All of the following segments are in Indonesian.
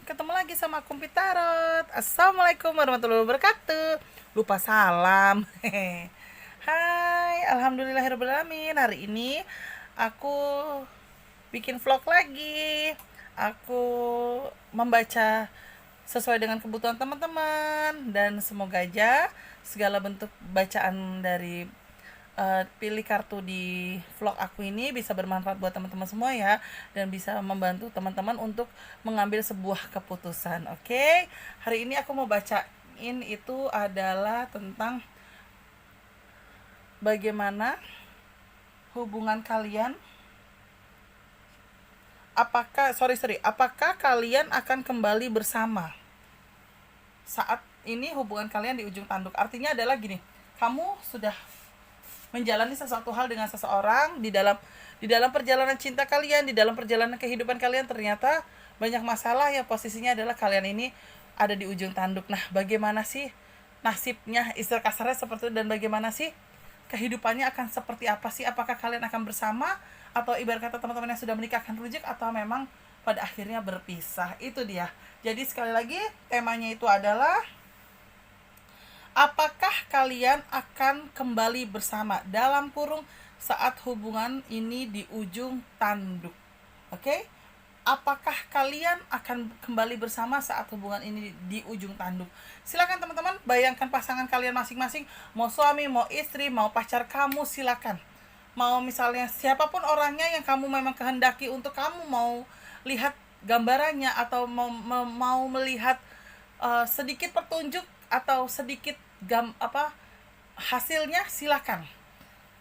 ketemu lagi sama aku Pitarot. Assalamualaikum warahmatullahi wabarakatuh. Lupa salam. Hai, alhamdulillahirobbilalamin. Hari ini aku bikin vlog lagi. Aku membaca sesuai dengan kebutuhan teman-teman dan semoga aja segala bentuk bacaan dari pilih kartu di vlog aku ini bisa bermanfaat buat teman-teman semua ya, dan bisa membantu teman-teman untuk mengambil sebuah keputusan. Oke, hari ini aku mau bacain itu adalah tentang bagaimana hubungan kalian, apakah kalian akan kembali bersama saat ini hubungan kalian di ujung tanduk. Artinya adalah gini, kamu sudah menjalani sesuatu hal dengan seseorang, di dalam perjalanan cinta kalian, di dalam perjalanan kehidupan kalian ternyata banyak masalah yang posisinya adalah kalian ini ada di ujung tanduk. Nah, bagaimana sih nasibnya, istilah kasarnya seperti itu, dan bagaimana sih kehidupannya akan seperti apa sih? Apakah kalian akan bersama, atau ibarat kata teman-teman yang sudah menikah akan rujuk, atau memang pada akhirnya berpisah? Itu dia. Jadi sekali lagi temanya itu adalah apakah kalian akan kembali bersama, dalam kurung saat hubungan ini di ujung tanduk. Oke? Apakah kalian akan kembali bersama saat hubungan ini di ujung tanduk? Silakan teman-teman bayangkan pasangan kalian masing-masing, mau suami, mau istri, mau pacar kamu, silakan. Mau misalnya siapapun orangnya yang kamu memang kehendaki untuk kamu mau lihat gambarannya, atau mau melihat sedikit petunjuk atau sedikit hasilnya, silakan.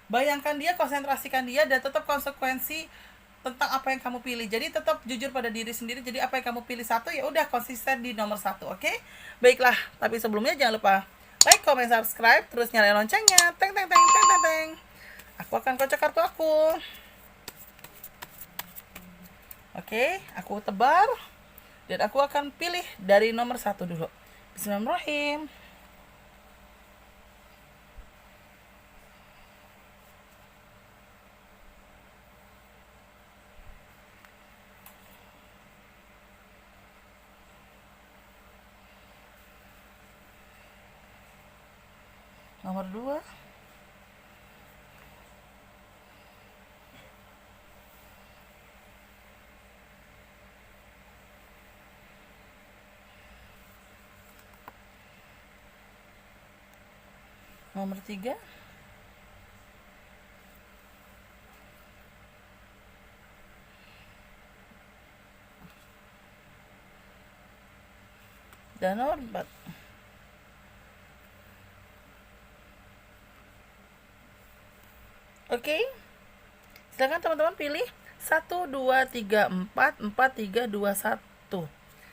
Bayangkan dia, konsentrasikan dia, dan tetap konsekuensi tentang apa yang kamu pilih. Jadi tetap jujur pada diri sendiri. Jadi apa yang kamu pilih satu, ya udah konsisten di nomor satu. Oke? Baiklah, tapi sebelumnya jangan lupa like, comment, subscribe, terus nyalain loncengnya. Teng teng teng teng teng teng. Aku akan kocok kartu aku. Oke, aku tebar dan aku akan pilih dari nomor satu dulu. Bismillahirrahmanirrahim. Nomor 2. Nomor 3. Dan nomor 4. Oke, silakan teman-teman pilih 1, 2, 3, 4, 4, 3, 2, 1.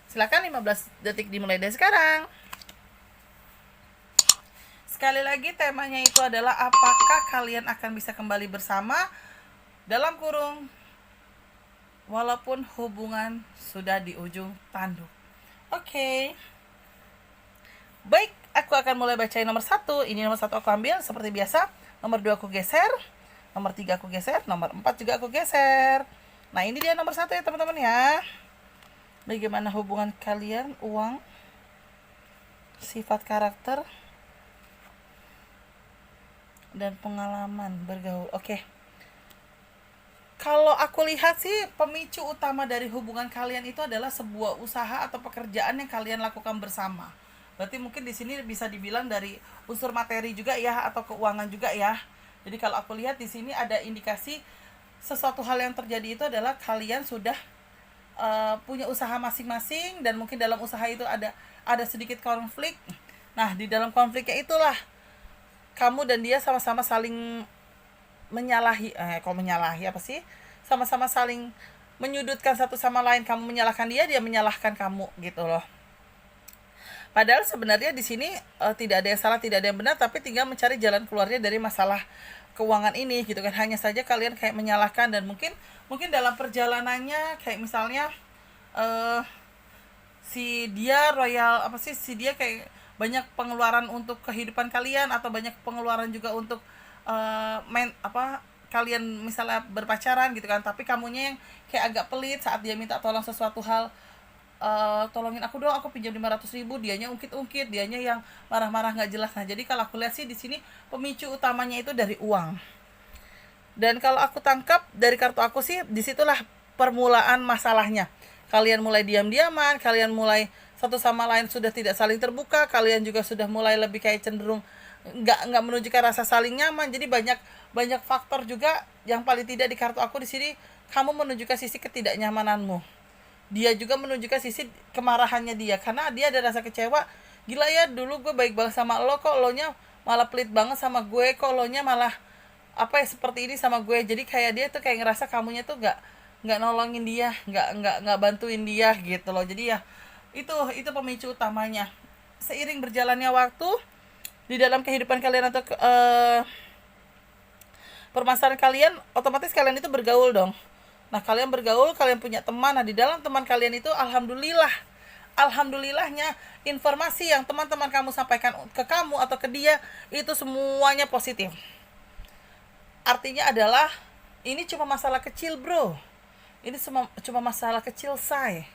Silakan, 15 detik dimulai dari sekarang. Sekali lagi temanya itu adalah apakah kalian akan bisa kembali bersama, dalam kurung walaupun hubungan sudah di ujung tanduk. Oke. Baik, aku akan mulai bacain nomor 1. Ini nomor 1 aku ambil seperti biasa. Nomor 2 aku geser. Nomor 3 aku geser, nomor 4 juga aku geser. Nah, ini dia nomor 1 ya teman-teman ya. Bagaimana hubungan kalian, uang, sifat karakter, dan pengalaman bergaul. Oke. Kalau aku lihat sih, pemicu utama dari hubungan kalian itu adalah sebuah usaha atau pekerjaan yang kalian lakukan bersama. Berarti mungkin di sini bisa dibilang dari unsur materi juga ya, atau keuangan juga ya. Jadi kalau aku lihat di sini ada indikasi sesuatu hal yang terjadi itu adalah kalian sudah punya usaha masing-masing, dan mungkin dalam usaha itu ada sedikit konflik. Nah, di dalam konfliknya itulah kamu dan dia sama-sama saling menyalahi, apa sih? Sama-sama saling menyudutkan satu sama lain. Kamu menyalahkan dia, dia menyalahkan kamu gitu loh. Padahal sebenarnya di sini tidak ada yang salah, tidak ada yang benar, tapi tinggal mencari jalan keluarnya dari masalah keuangan ini gitu kan. Hanya saja kalian kayak menyalahkan, dan mungkin dalam perjalanannya kayak misalnya si dia kayak banyak pengeluaran untuk kehidupan kalian, atau banyak pengeluaran juga untuk kalian misalnya berpacaran gitu kan, tapi kamunya yang kayak agak pelit saat dia minta tolong sesuatu hal. tolongin aku dong, aku pinjam 500.000, dianya ungkit-ungkit, dianya yang marah-marah nggak jelas. Nah jadi kalau aku lihat sih di sini pemicu utamanya itu dari uang. Dan kalau aku tangkap dari kartu aku sih, disitulah permulaan masalahnya. Kalian mulai diam-diaman, kalian mulai satu sama lain sudah tidak saling terbuka, kalian juga sudah mulai lebih kayak cenderung nggak menunjukkan rasa saling nyaman. Jadi banyak banyak faktor juga yang paling tidak di kartu aku di sini, kamu menunjukkan sisi ketidaknyamananmu. Dia juga menunjukkan sisi kemarahannya dia, karena dia ada rasa kecewa. Gila ya, dulu gue baik banget sama lo, kok lo nya malah pelit banget sama gue, kok lo nya malah apa ya seperti ini sama gue. Jadi kayak dia tuh kayak ngerasa kamunya tuh nggak nolongin dia, nggak bantuin dia gitu loh. Jadi ya itu pemicu utamanya. Seiring berjalannya waktu di dalam kehidupan kalian atau permasalahan kalian, otomatis kalian itu bergaul dong. Nah kalian bergaul, kalian punya teman. Nah di dalam teman kalian itu alhamdulillahnya informasi yang teman-teman kamu sampaikan ke kamu atau ke dia itu semuanya positif. Artinya adalah ini cuma masalah kecil bro, ini cuma masalah kecil say,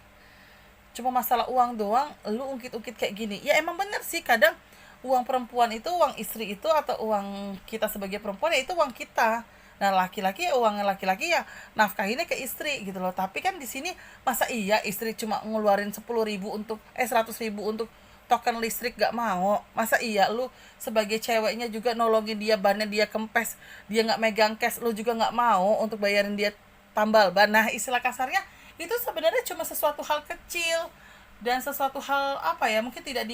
cuma masalah uang doang, lu ungkit-ungkit kayak gini. Ya emang bener sih, kadang uang perempuan itu, uang istri itu, atau uang kita sebagai perempuan ya itu uang kita. Nah laki-laki ya uang laki-laki ya nafkahinnya ke istri gitu loh. Tapi kan di sini masa iya istri cuma ngeluarin 10.000 untuk 100.000 untuk token listrik, gak mau? Masa iya lu sebagai ceweknya juga nolongin dia, bannya dia kempes, dia gak megang cash, lu juga gak mau untuk bayarin dia tambal ban? Nah istilah kasarnya itu sebenarnya cuma sesuatu hal kecil dan sesuatu hal apa ya, mungkin tidak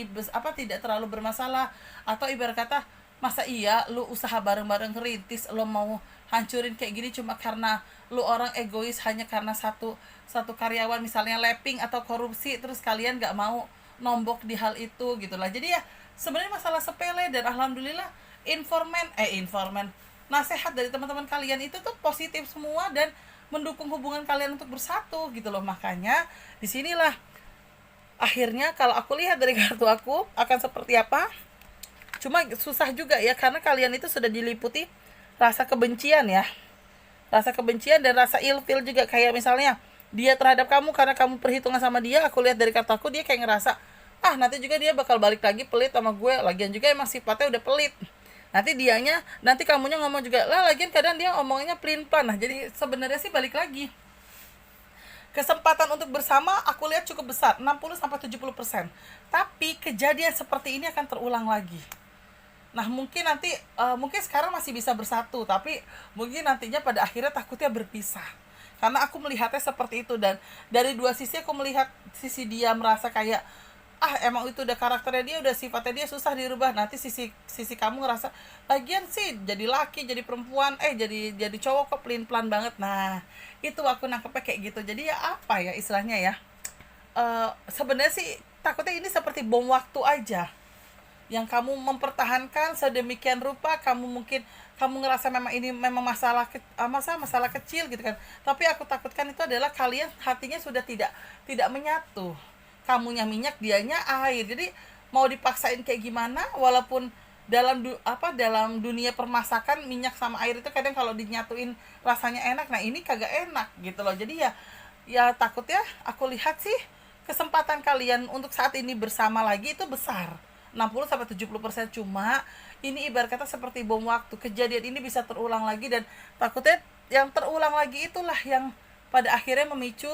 terlalu bermasalah. Atau ibarat kata, masa iya lu usaha bareng-bareng ngerintis, lu mau hancurin kayak gini cuma karena lu orang egois, hanya karena satu karyawan misalnya lapping atau korupsi, terus kalian nggak mau nombok di hal itu gitulah. Jadi ya sebenarnya masalah sepele, dan alhamdulillah informan nasihat dari teman-teman kalian itu tuh positif semua dan mendukung hubungan kalian untuk bersatu gitu loh. Makanya disinilah akhirnya kalau aku lihat dari kartu aku akan seperti apa. Cuma susah juga ya, karena kalian itu sudah diliputi rasa kebencian ya, rasa kebencian dan rasa ilfil juga. Kayak misalnya dia terhadap kamu karena kamu perhitungan sama dia. Aku lihat dari kartu aku, dia kayak ngerasa nanti juga dia bakal balik lagi pelit sama gue, lagian juga emang sifatnya udah pelit. Nanti kamunya ngomong juga lah, lagian kadang dia ngomongnya pelin pelan. Nah jadi sebenarnya sih balik lagi, kesempatan untuk bersama aku lihat cukup besar, 60-70%. Tapi kejadian seperti ini akan terulang lagi. Nah mungkin nanti mungkin sekarang masih bisa bersatu, tapi mungkin nantinya pada akhirnya takutnya berpisah. Karena aku melihatnya seperti itu, dan dari dua sisi aku melihat sisi dia merasa kayak emang itu udah karakternya dia, udah sifatnya dia, susah dirubah. Nanti sisi kamu ngerasa lagian sih jadi laki jadi perempuan jadi cowok kok pelin pelan banget. Nah itu aku nangkepnya kayak gitu. Jadi ya apa ya istilahnya ya, sebenarnya sih takutnya ini seperti bom waktu aja yang kamu mempertahankan sedemikian rupa. Kamu ngerasa memang ini memang masalah kecil gitu kan, tapi aku takutkan itu adalah kalian hatinya sudah tidak menyatu. Kamunya minyak, dianya air. Jadi mau dipaksain kayak gimana, walaupun dalam dunia permasakan minyak sama air itu kadang kalau dinyatuin rasanya enak, nah ini kagak enak gitu loh. Jadi ya takutnya aku lihat sih kesempatan kalian untuk saat ini bersama lagi itu besar, 60-70%. Cuma ini ibarat kata seperti bom waktu, kejadian ini bisa terulang lagi, dan takutnya yang terulang lagi itulah yang pada akhirnya memicu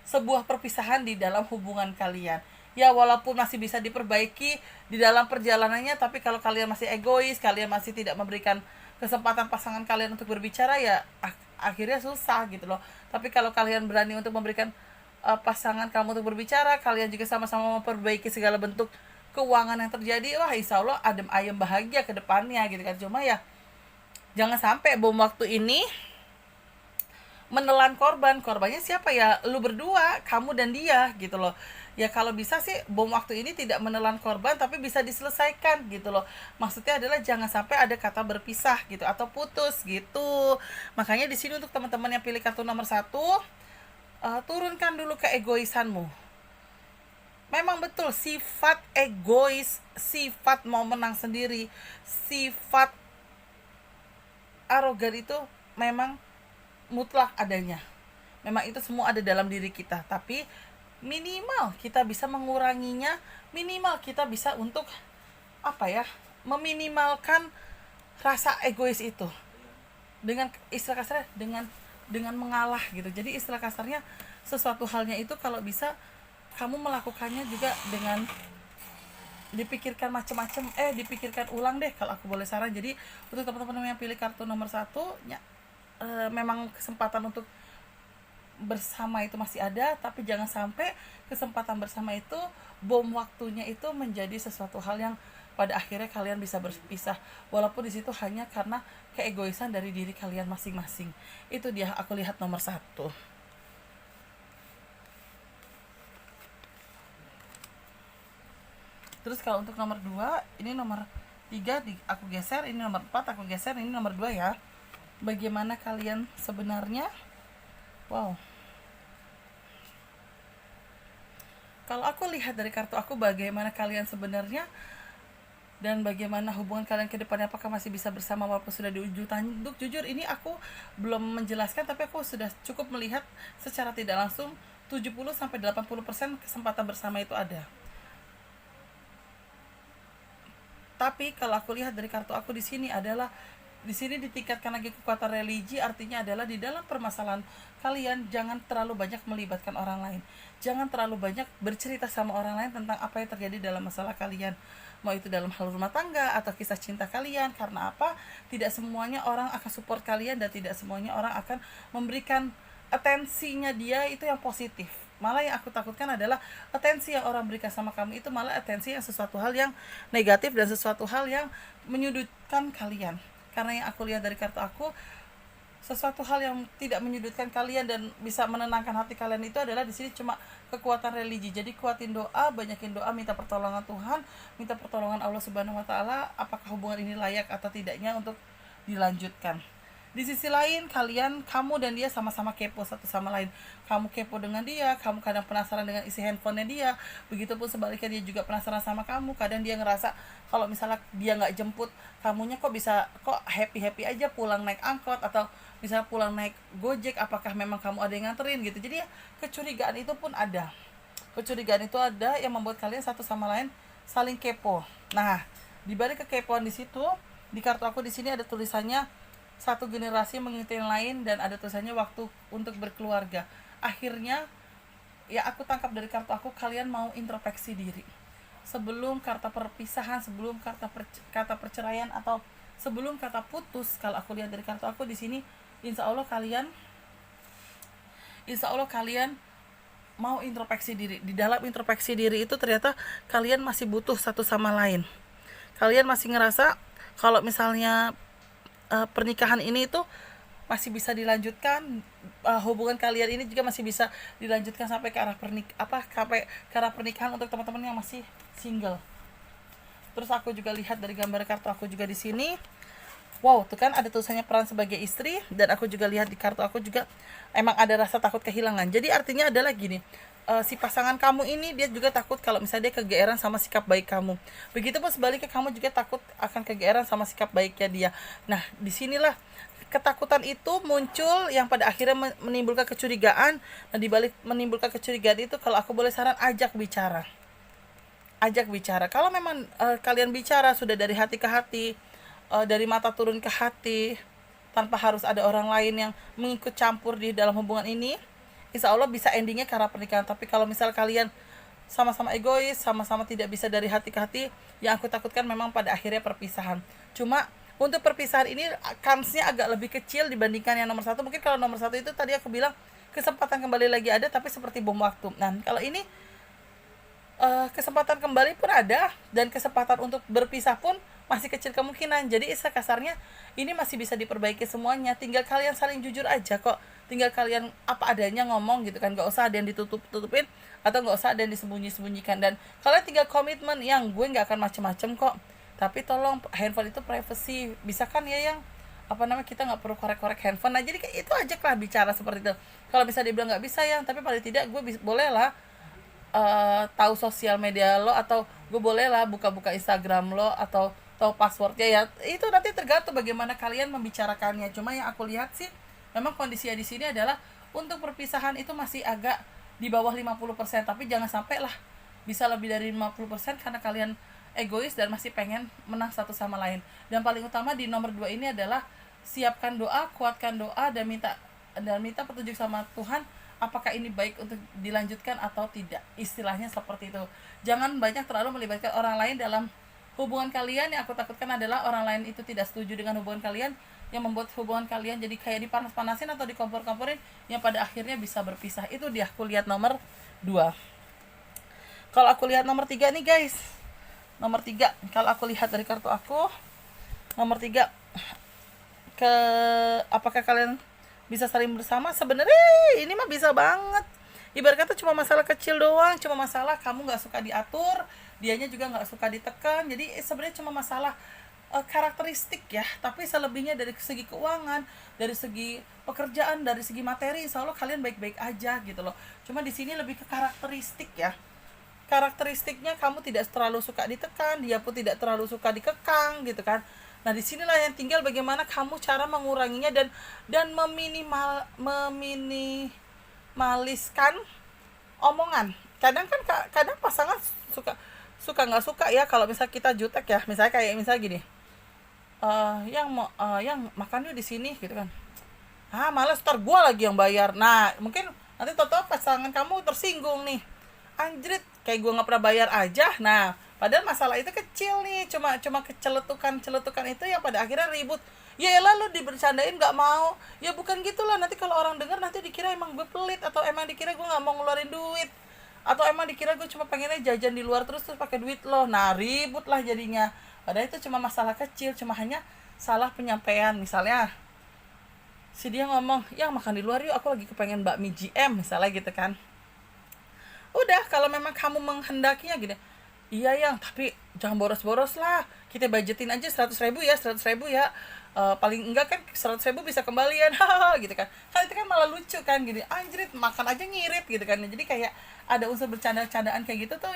sebuah perpisahan di dalam hubungan kalian. Ya walaupun masih bisa diperbaiki di dalam perjalanannya, tapi kalau kalian masih egois, kalian masih tidak memberikan kesempatan pasangan kalian untuk berbicara, ya akhirnya susah gitu loh. Tapi kalau kalian berani untuk memberikan pasangan kamu untuk berbicara, kalian juga sama-sama memperbaiki segala bentuk keuangan yang terjadi, wah insya Allah adem ayem bahagia ke depannya gitu kan. Cuma ya jangan sampai bom waktu ini menelan korbannya siapa ya, lu berdua, kamu dan dia gitu loh. Ya kalau bisa sih bom waktu ini tidak menelan korban, tapi bisa diselesaikan gitu loh. Maksudnya adalah jangan sampai ada kata berpisah gitu atau putus gitu. Makanya di sini untuk teman-teman yang pilih kartu nomor 1, turunkan dulu keegoisanmu. Memang betul sifat egois, sifat mau menang sendiri, sifat arogan itu memang mutlak adanya. Memang itu semua ada dalam diri kita. Tapi minimal kita bisa menguranginya, minimal kita bisa untuk apa ya, meminimalkan rasa egois itu dengan istilah kasarnya, dengan mengalah gitu. Jadi istilah kasarnya, sesuatu halnya itu kalau bisa kamu melakukannya juga dengan dipikirkan macam-macam, dipikirkan ulang deh kalau aku boleh saran. Jadi untuk teman-teman yang pilih kartu nomor 1 memang kesempatan untuk bersama itu masih ada, tapi jangan sampai kesempatan bersama itu, bom waktunya itu menjadi sesuatu hal yang pada akhirnya kalian bisa berpisah, walaupun di situ hanya karena keegoisan dari diri kalian masing-masing. Itu dia aku lihat nomor 1. Terus kalau untuk nomor 2, ini nomor 3 aku geser, ini nomor 4 aku geser, ini nomor 2 ya. Bagaimana kalian sebenarnya? Wow. Kalau aku lihat dari kartu aku, bagaimana kalian sebenarnya dan bagaimana hubungan kalian ke depannya, apakah masih bisa bersama walaupun sudah di ujung tanduk. Jujur ini aku belum menjelaskan, tapi aku sudah cukup melihat secara tidak langsung 70-80% kesempatan bersama itu ada. Tapi kalau aku lihat dari kartu aku di sini adalah, di sini ditingkatkan lagi kekuatan religi, artinya adalah di dalam permasalahan kalian jangan terlalu banyak melibatkan orang lain. Jangan terlalu banyak bercerita sama orang lain tentang apa yang terjadi dalam masalah kalian. Mau itu dalam hal rumah tangga atau kisah cinta kalian. Karena apa? Tidak semuanya orang akan support kalian dan tidak semuanya orang akan memberikan atensinya dia itu yang positif. Malah yang aku takutkan adalah atensi yang orang berikan sama kamu itu malah atensi yang sesuatu hal yang negatif dan sesuatu hal yang menyudutkan kalian. Karena yang aku lihat dari kartu aku, sesuatu hal yang tidak menyudutkan kalian dan bisa menenangkan hati kalian itu adalah di sini cuma kekuatan religi. Jadi kuatin doa, banyakin doa, minta pertolongan Tuhan, minta pertolongan Allah Subhanahu wa taala, apakah hubungan ini layak atau tidaknya untuk dilanjutkan. Di sisi lain, kamu dan dia sama-sama kepo satu sama lain. Kamu kepo dengan dia, kamu kadang penasaran dengan isi handphonenya dia. Begitupun sebaliknya, dia juga penasaran sama kamu. Kadang dia ngerasa kalau misalnya dia nggak jemput, kamunya kok happy-happy aja pulang naik angkot atau misalnya pulang naik Gojek, apakah memang kamu ada yang nganterin gitu. Jadi ya, kecurigaan itu pun ada. Kecurigaan itu ada yang membuat kalian satu sama lain saling kepo. Nah, di balik kekepoan di situ, di kartu aku di sini ada tulisannya satu generasi mengikuti yang lain, dan ada tulisannya waktu untuk berkeluarga. Akhirnya ya aku tangkap dari kartu aku, kalian mau introspeksi diri sebelum kata perpisahan, sebelum kata perceraian atau sebelum kata putus. Kalau aku lihat dari kartu aku di sini, insya Allah kalian mau introspeksi diri. Di dalam introspeksi diri itu ternyata kalian masih butuh satu sama lain. Kalian masih ngerasa kalau misalnya pernikahan ini itu masih bisa dilanjutkan, hubungan kalian ini juga masih bisa dilanjutkan sampai ke arah pernikahan untuk teman-teman yang masih single. Terus aku juga lihat dari gambar kartu aku juga di sini, wow, tuh kan ada tulisannya peran sebagai istri, dan aku juga lihat di kartu aku juga emang ada rasa takut kehilangan. Jadi artinya adalah gini, si pasangan kamu ini dia juga takut kalau misalnya dia kegeeran sama sikap baik kamu. Begitupun sebaliknya, kamu juga takut akan kegeeran sama sikap baiknya dia. Nah, disinilah ketakutan itu muncul yang pada akhirnya menimbulkan kecurigaan. Nah, dibalik menimbulkan kecurigaan itu, kalau aku boleh saran, ajak bicara. Kalau memang kalian bicara sudah dari hati ke hati, dari mata turun ke hati, tanpa harus ada orang lain yang mengikut campur di dalam hubungan ini, insya Allah bisa endingnya ke arah pernikahan. Tapi kalau misal kalian sama-sama egois, sama-sama tidak bisa dari hati ke hati, yang aku takutkan memang pada akhirnya perpisahan. Cuma untuk perpisahan ini kansnya agak lebih kecil dibandingkan yang nomor 1. Mungkin kalau nomor 1 itu tadi aku bilang kesempatan kembali lagi ada, tapi seperti bom waktu. Nah, kalau ini kesempatan kembali pun ada, dan kesempatan untuk berpisah pun masih kecil kemungkinan. Jadi istilah kasarnya ini masih bisa diperbaiki semuanya. Tinggal kalian saling jujur aja kok. Tinggal kalian apa adanya ngomong gitu kan. Gak usah ada yang ditutup-tutupin atau gak usah ada yang disembunyi-sembunyikan. Dan kalian tinggal komitmen yang gue gak akan macem-macem kok. Tapi tolong handphone itu privacy. Bisa kan ya yang kita gak perlu korek-korek handphone. Nah jadi itu aja lah bicara seperti itu. Kalau bisa dibilang gak bisa ya, tapi paling tidak gue boleh lah tahu sosial media lo, atau gue boleh lah buka-buka Instagram lo, atau tahu passwordnya ya. Itu nanti tergantung bagaimana kalian membicarakannya. Cuma yang aku lihat sih memang kondisinya di sini adalah untuk perpisahan itu masih agak di bawah 50%, tapi jangan sampai lah bisa lebih dari 50% karena kalian egois dan masih pengen menang satu sama lain. Dan paling utama di nomor 2 ini adalah siapkan doa, kuatkan doa, dan minta petunjuk sama Tuhan apakah ini baik untuk dilanjutkan atau tidak. Istilahnya seperti itu. Jangan banyak terlalu melibatkan orang lain dalam hubungan kalian. Yang aku takutkan adalah orang lain itu tidak setuju dengan hubungan kalian, yang membuat hubungan kalian jadi kayak dipanas-panasin atau dikompor-komporin, yang pada akhirnya bisa berpisah. Itu dia aku lihat nomor 2. Kalau aku lihat nomor 3 nih guys, nomor 3 kalau aku lihat dari kartu aku, nomor 3, apakah kalian bisa saling bersama? Sebenarnya ini mah bisa banget. Ibarat kata cuma masalah kecil doang, cuma masalah kamu nggak suka diatur, dianya juga nggak suka ditekan. Jadi sebenarnya cuma masalah karakteristik ya, tapi selebihnya dari segi keuangan, dari segi pekerjaan, dari segi materi, insya Allah kalian baik-baik aja gitu loh. Cuma di sini lebih ke karakteristik ya. Karakteristiknya kamu tidak terlalu suka ditekan, dia pun tidak terlalu suka dikekang gitu kan. Nah disinilah yang tinggal bagaimana kamu cara menguranginya dan meminimaliskan omongan. Kadang pasangan suka nggak suka ya kalau misalnya kita jutek ya, misalnya kayak misalnya gini, yang makan yuk di sini gitu kan, malas ntar gue lagi yang bayar. Nah mungkin nanti tau-tau pasangan kamu tersinggung nih, anjrit kayak gue nggak pernah bayar aja. Nah padahal masalah itu kecil nih, cuma celetukan itu yang pada akhirnya ribut. Ya elah lu dibercandain nggak mau, ya bukan gitulah. Nanti kalau orang dengar nanti dikira emang gue pelit, atau emang dikira gue nggak mau ngeluarin duit, atau emang dikira gue cuma pengennya jajan di luar terus pakai duit lo. Nah ribut lah jadinya. Padahal itu cuma masalah kecil, cuma hanya salah penyampaian. Misalnya si dia ngomong, yang makan di luar yuk, aku lagi kepengen bakmi GM misalnya gitu kan. Udah, kalau memang kamu menghendakinya gini, iya yang, tapi jangan boros-boros lah, kita budgetin aja 100.000 ya, paling enggak kan 100.000 bisa kembalian, hahaha gitu kan. Kan itu kan malah lucu kan, gini, anjrit makan aja ngirit gitu kan. Jadi kayak ada unsur bercanda-candaan kayak gitu tuh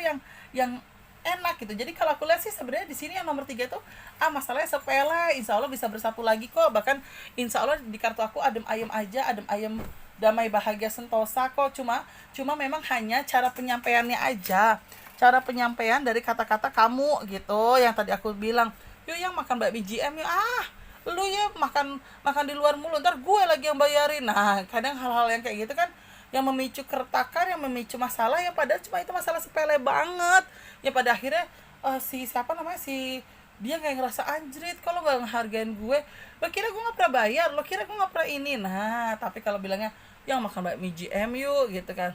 yang enak gitu. Jadi kalau aku lihat sih sebenarnya di sini yang nomor 3 tuh masalahnya sepele, insya Allah bisa bersatu lagi kok. Bahkan insya Allah di kartu aku adem ayem aja, adem ayem, damai bahagia sentosa kok. Cuma memang hanya cara penyampaiannya aja, cara penyampaian dari kata-kata kamu gitu. Yang tadi aku bilang, yuk yang makan bakmi GM yuk, lu ya makan di luar mulu, ntar gue lagi yang bayarin. Nah kadang hal-hal yang kayak gitu kan yang memicu keretakan, yang memicu masalah, ya padahal cuma itu masalah sepele banget. Ya pada akhirnya si dia kayak ngerasa anjrit kalau nggak ngehargain gue, lo kira gue nggak pernah bayar, lo kira gue nggak pernah ini. Nah tapi kalau bilangnya yang makan bakmi GM yuk gitu kan,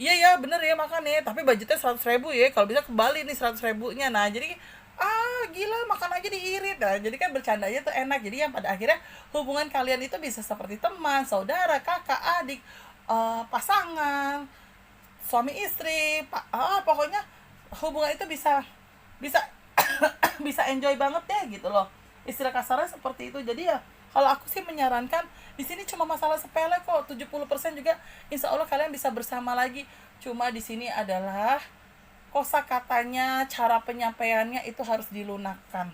iya ya bener ya makan ya, tapi budgetnya 100.000 ya, kalau bisa kembali nih 100.000-nya. Nah jadi gila makan aja diirit. Nah jadi kan bercandanya tuh enak. Jadi yang pada akhirnya hubungan kalian itu bisa seperti teman, saudara, kakak, adik, pasangan, suami istri, pokoknya hubungan itu bisa bisa enjoy banget ya gitu loh. Istilah kasarnya seperti itu. Jadi ya kalau aku sih menyarankan, di sini cuma masalah sepele kok. 70% juga insya Allah kalian bisa bersama lagi. Cuma di sini adalah kosakatanya, cara penyampaiannya itu harus dilunakkan.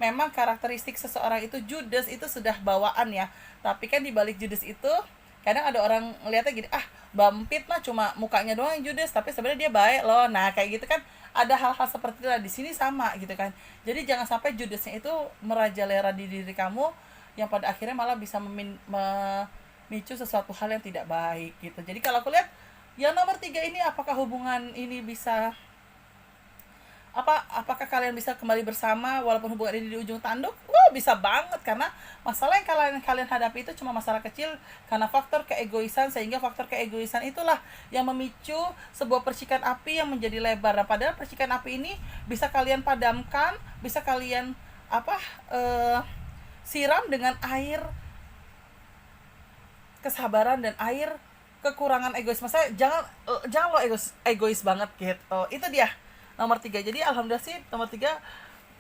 Memang karakteristik seseorang itu judes itu sudah bawaan ya. Tapi kan di balik judes itu kadang ada orang ngeliatnya gini, Bampit mah cuma mukanya doang yang judes, tapi sebenarnya dia baik loh. Nah kayak gitu kan, ada hal-hal seperti itu lah. Di sini sama gitu kan. Jadi jangan sampai judesnya itu merajalela di diri kamu, yang pada akhirnya malah bisa memicu sesuatu hal yang tidak baik gitu. Jadi kalau aku lihat yang nomor 3 ini, apakah hubungan ini bisa apakah kalian bisa kembali bersama walaupun hubungan ini di ujung tanduk? Bisa banget, karena masalah yang kalian hadapi itu cuma masalah kecil karena faktor keegoisan, sehingga faktor keegoisan itulah yang memicu sebuah percikan api yang menjadi lebar. Nah, padahal percikan api ini bisa kalian padamkan, bisa kalian siram dengan air kesabaran dan air kekurangan egois. Maksudnya jangan lo egois banget gitu. Itu dia nomor 3. Jadi alhamdulillah sih nomor 3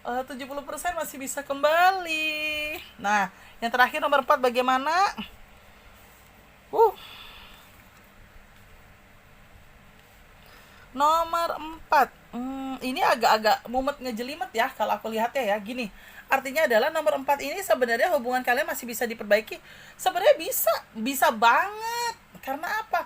70% masih bisa kembali. Nah yang terakhir nomor 4 bagaimana? Nomor 4 ini agak-agak mumet ngejelimet ya kalau aku lihatnya ya. Gini, artinya adalah nomor 4 ini sebenarnya hubungan kalian masih bisa diperbaiki. Sebenarnya bisa banget. Karena apa?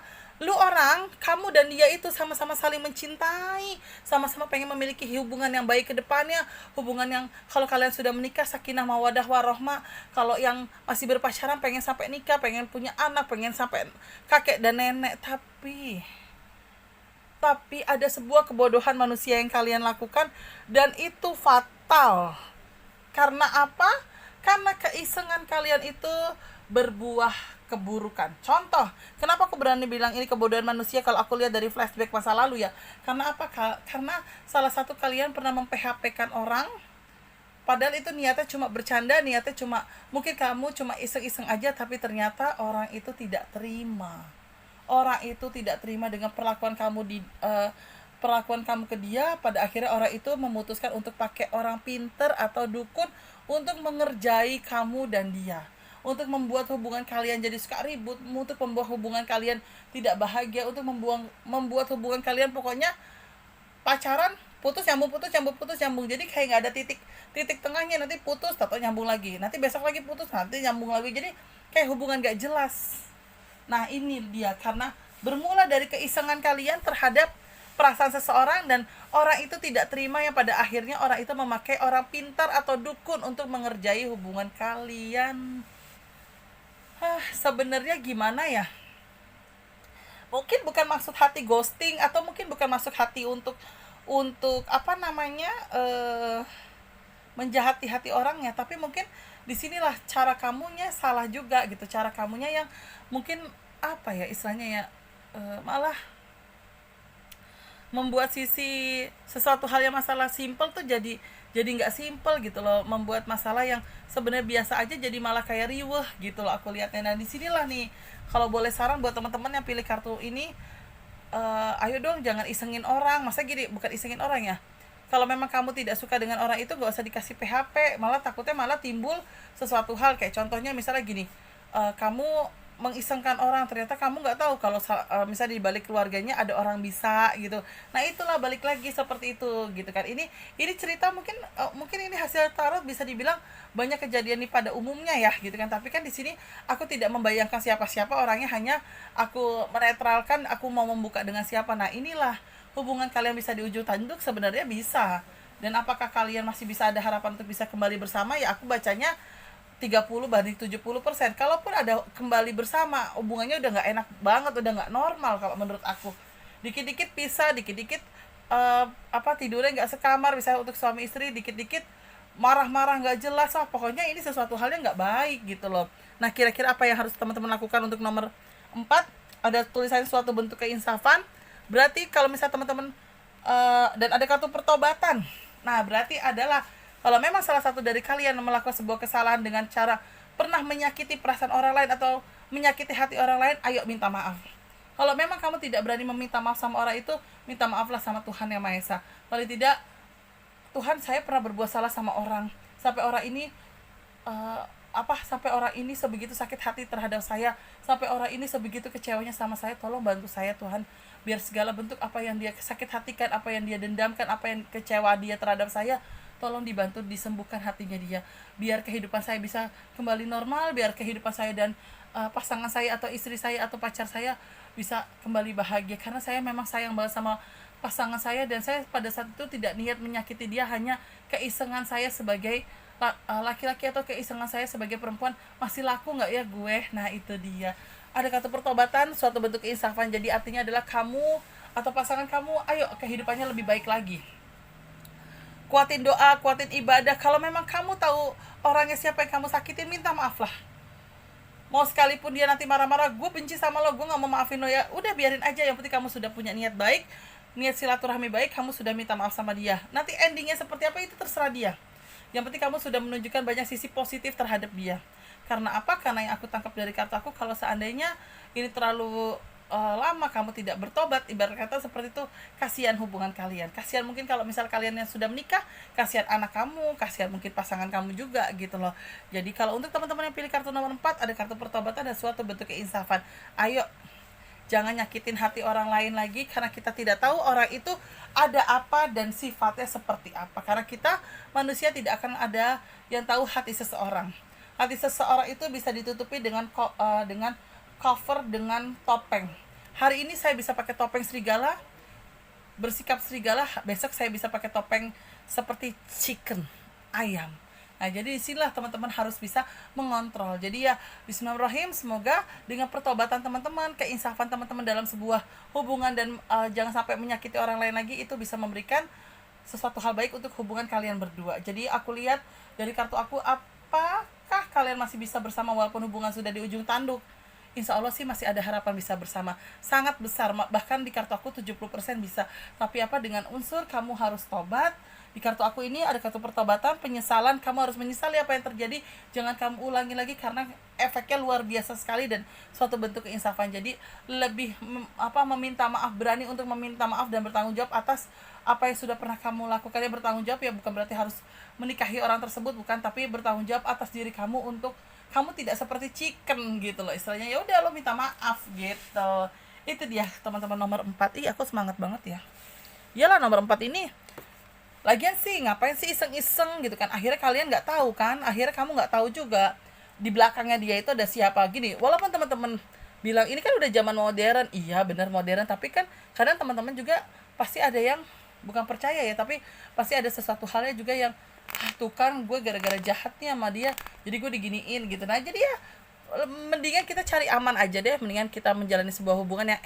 Kamu dan dia itu sama-sama saling mencintai, sama-sama pengen memiliki hubungan yang baik ke depannya, hubungan yang kalau kalian sudah menikah sakinah mawadah warohmah, kalau yang masih berpacaran pengen sampai nikah, pengen punya anak, pengen sampai kakek dan nenek. Tapi ada sebuah kebodohan manusia yang kalian lakukan, dan itu fatal. Karena apa? Karena keisengan kalian itu berbuah keburukan. Contoh, kenapa aku berani bilang ini kebodohan manusia kalau aku lihat dari flashback masa lalu ya? Karena apa? Karena salah satu kalian pernah mem-PHP-kan orang, padahal itu niatnya cuma bercanda, niatnya cuma, mungkin kamu cuma iseng-iseng aja, tapi ternyata orang itu tidak terima. Orang itu tidak terima dengan perlakuan kamu ke dia. Pada akhirnya orang itu memutuskan untuk pakai orang pinter atau dukun untuk mengerjai kamu dan dia, untuk membuat hubungan kalian jadi suka ribut, untuk membuat hubungan kalian tidak bahagia, untuk membuat hubungan kalian pokoknya pacaran putus nyambung, jadi kayak nggak ada titik tengahnya, nanti putus atau nyambung lagi, nanti besok lagi putus, nanti nyambung lagi, jadi kayak hubungan nggak jelas. Nah ini dia, karena bermula dari keisengan kalian terhadap perasaan seseorang, dan orang itu tidak terima, yang pada akhirnya orang itu memakai orang pintar atau dukun untuk mengerjai hubungan kalian. Sebenarnya gimana ya? Mungkin bukan maksud hati ghosting, atau mungkin bukan maksud hati untuk apa namanya, menjahati hati orangnya, tapi mungkin disinilah cara kamunya salah juga gitu, cara kamunya yang mungkin apa ya istilahnya ya, malah membuat sisi sesuatu hal yang masalah simple tuh jadi nggak simple gitu loh, membuat masalah yang sebenarnya biasa aja jadi malah kayak riweh gitu loh aku lihatnya. Nah disinilah nih, kalau boleh saran buat teman-teman yang pilih kartu ini, ayo dong jangan isengin orang. Masa gini, bukan isengin orang ya, kalau memang kamu tidak suka dengan orang itu gak usah dikasih PHP, malah takutnya malah timbul sesuatu hal. Kayak contohnya misalnya gini, kamu mengisengkan orang, ternyata kamu nggak tahu kalau misalnya di balik keluarganya ada orang bisa gitu. Nah itulah balik lagi seperti itu gitu kan. Ini cerita mungkin ini hasil tarot, bisa dibilang banyak kejadian nih pada umumnya ya gitu kan. Tapi kan di sini aku tidak membayangkan siapa-siapa orangnya, hanya aku menetralkan, aku mau membuka dengan siapa. Nah inilah hubungan kalian bisa di ujung tanduk, sebenarnya bisa. Dan apakah kalian masih bisa ada harapan untuk bisa kembali bersama? Ya aku bacanya 30 banding 70%. Kalaupun ada kembali bersama, hubungannya udah nggak enak banget, udah nggak normal kalau menurut aku. Dikit-dikit pisah, dikit-dikit tidurnya nggak sekamar, misalnya untuk suami istri, dikit-dikit marah-marah nggak jelas. Pokoknya ini sesuatu hal yang nggak baik gitu loh. Nah kira-kira apa yang harus teman-teman lakukan untuk nomor 4? Ada tulisannya suatu bentuk keinsafan. Berarti kalau misalnya teman-teman dan ada kartu pertobatan. Nah berarti adalah kalau memang salah satu dari kalian melakukan sebuah kesalahan dengan cara pernah menyakiti perasaan orang lain atau menyakiti hati orang lain, ayo minta maaf. Kalau memang kamu tidak berani meminta maaf sama orang itu, minta maaflah sama Tuhan Yang Maha Esa. Paling tidak, Tuhan, saya pernah berbuat salah sama orang, sampai orang ini sampai orang ini sebegitu sakit hati terhadap saya, sampai orang ini sebegitu kecewanya sama saya, tolong bantu saya Tuhan, biar segala bentuk apa yang dia sakit hatikan, apa yang dia dendamkan, apa yang kecewa dia terhadap saya, tolong dibantu disembuhkan hatinya dia, biar kehidupan saya bisa kembali normal, biar kehidupan saya dan pasangan saya atau istri saya atau pacar saya bisa kembali bahagia, karena saya memang sayang banget sama pasangan saya, dan saya pada saat itu tidak niat menyakiti dia, hanya keisengan saya sebagai laki-laki atau keisengan saya sebagai perempuan, masih laku nggak ya gue. Nah itu dia, ada kata pertobatan, suatu bentuk keinsafan. Jadi artinya adalah kamu atau pasangan kamu, ayo kehidupannya lebih baik lagi. Kuatin doa, kuatin ibadah. Kalau memang kamu tahu orangnya siapa yang kamu sakitin, minta maaf lah. Mau sekalipun dia nanti marah-marah, gue benci sama lo, gue gak mau maafin lo ya, udah biarin aja. Yang penting kamu sudah punya niat baik, niat silaturahmi baik, kamu sudah minta maaf sama dia. Nanti endingnya seperti apa itu terserah dia. Yang penting kamu sudah menunjukkan banyak sisi positif terhadap dia. Karena apa? Karena yang aku tangkap dari kartu aku, kalau seandainya ini terlalu lama kamu tidak bertobat, ibarat kata seperti itu, kasihan hubungan kalian, kasihan mungkin kalau misal kalian yang sudah menikah, kasihan anak kamu, kasihan mungkin pasangan kamu juga gitu loh. Jadi kalau untuk teman-teman yang pilih kartu nomor 4, ada kartu pertobatan dan suatu bentuk keinsafan. Ayo, jangan nyakitin hati orang lain lagi, karena kita tidak tahu orang itu ada apa dan sifatnya seperti apa. Karena kita manusia tidak akan ada yang tahu hati seseorang. Hati seseorang itu bisa ditutupi dengan cover, dengan topeng. hari ini saya bisa pakai topeng serigala, bersikap serigala, besok saya bisa pakai topeng seperti chicken, ayam. Nah, jadi disinilah teman-teman harus bisa mengontrol. Jadi ya, bismillahirrahmanirrahim, semoga dengan pertobatan teman-teman, keinsafan teman-teman dalam sebuah hubungan, dan jangan sampai menyakiti orang lain lagi, itu bisa memberikan sesuatu hal baik untuk hubungan kalian berdua. Jadi aku lihat dari kartu aku, apakah kalian masih bisa bersama walaupun hubungan sudah di ujung tanduk? Insya Allah sih masih ada harapan bisa bersama, sangat besar, bahkan di kartu aku 70% bisa. Tapi apa, dengan unsur kamu harus tobat. Di kartu aku ini ada kartu pertobatan, penyesalan, kamu harus menyesali apa yang terjadi, jangan kamu ulangi lagi karena efeknya luar biasa sekali dan suatu bentuk keinsafan. Jadi lebih meminta maaf, berani untuk meminta maaf dan bertanggung jawab atas apa yang sudah pernah kamu lakukan. Ya, bertanggung jawab ya bukan berarti harus menikahi orang tersebut, bukan, tapi bertanggung jawab atas diri kamu untuk kamu tidak seperti chicken gitu loh istilahnya. Ya udah, lo minta maaf gitu. Itu dia teman-teman, nomor 4. Aku semangat banget ya. Iyalah, nomor 4 ini lagian sih ngapain sih iseng-iseng gitu kan, akhirnya kalian nggak tahu kan, akhirnya kamu nggak tahu juga di belakangnya dia itu ada siapa. Gini, walaupun teman-teman bilang ini kan udah zaman modern, iya benar modern, tapi kan kadang teman-teman juga pasti ada yang bukan percaya ya, tapi pasti ada sesuatu halnya juga yang tuh kan gue gara-gara jahat nih sama dia jadi gue diginiin gitu. Nah, jadi ya mendingan kita cari aman aja deh, mendingan kita menjalani sebuah hubungan yang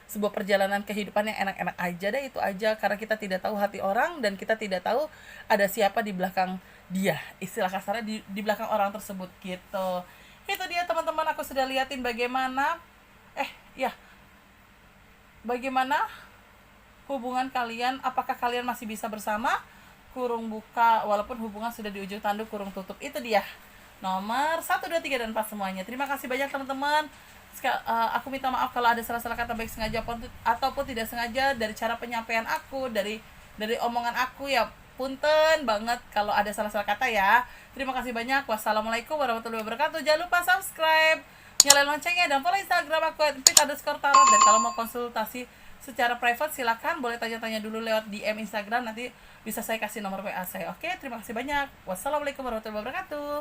sebuah perjalanan kehidupan yang enak-enak aja deh, itu aja. Karena kita tidak tahu hati orang dan kita tidak tahu ada siapa di belakang dia, istilah kasarnya di belakang orang tersebut gitu. Itu dia teman-teman, aku sudah liatin bagaimana bagaimana hubungan kalian, apakah kalian masih bisa bersama, kurung buka, walaupun hubungan sudah di ujung tanduk, kurung tutup. Itu dia nomor 1, 2, 3, dan 4 semuanya. Terima kasih banyak teman-teman. Aku minta maaf kalau ada salah-salah kata baik sengaja ataupun tidak sengaja dari cara penyampaian aku, dari omongan aku ya. Punten banget kalau ada salah-salah kata ya. Terima kasih banyak. Wassalamualaikum warahmatullahi wabarakatuh. Jangan lupa subscribe, nyalain loncengnya, dan follow Instagram aku @pit_tarot. Dan kalau mau konsultasi secara private silakan, boleh tanya-tanya dulu lewat DM Instagram, nanti bisa saya kasih nomor WA saya. Oke, terima kasih banyak. Wassalamualaikum warahmatullahi wabarakatuh.